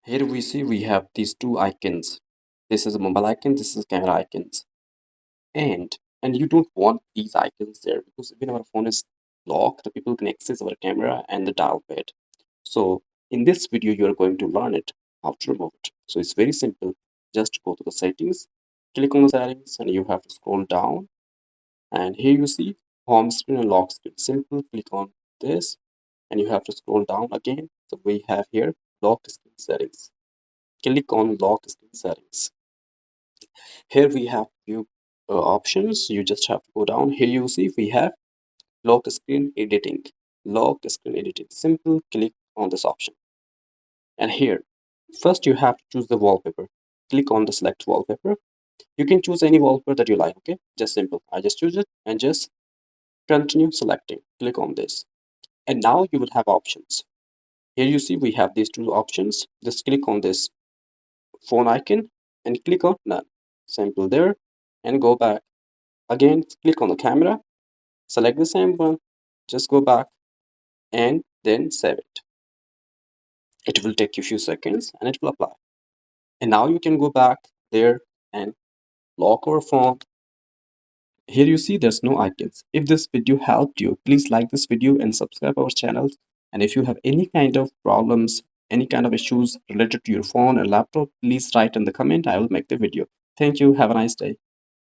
Here we see we have these two icons. This is a mobile icon, this is camera icons. And you don't want these icons there because when our phone is locked, the people can access our camera and the dial pad. So in this video, you are going to learn it, how to remove it. So it's very simple. Just go to the settings, click on the settings, and you have to scroll down. And here you see home screen and lock screen. Simple, click on this, and you have to scroll down again. So we have here lock screen settings. Click on lock screen settings. Here we have few options. You just have to go down. Here you see we have lock screen editing. Lock screen editing. Simple, click on this option. And here, first you have to choose the wallpaper. Click on the select wallpaper. You can choose any wallpaper that you like, okay? Just simple. I just choose it and just continue selecting. Click on this. And now you will have options. Here you see we have these two options. Just click on this phone icon and click on none. Simple there and go back. Again, click on the camera, select the same one, just go back and then save it. It will take you a few seconds and it will apply. And now you can go back there and lock our phone. Here you see there's no icons. If this video helped you, please like this video and subscribe our channel. And if you have any kind of problems, any kind of issues related to your phone or laptop, please write in the comment. I will make the video. Thank you. Have a nice day.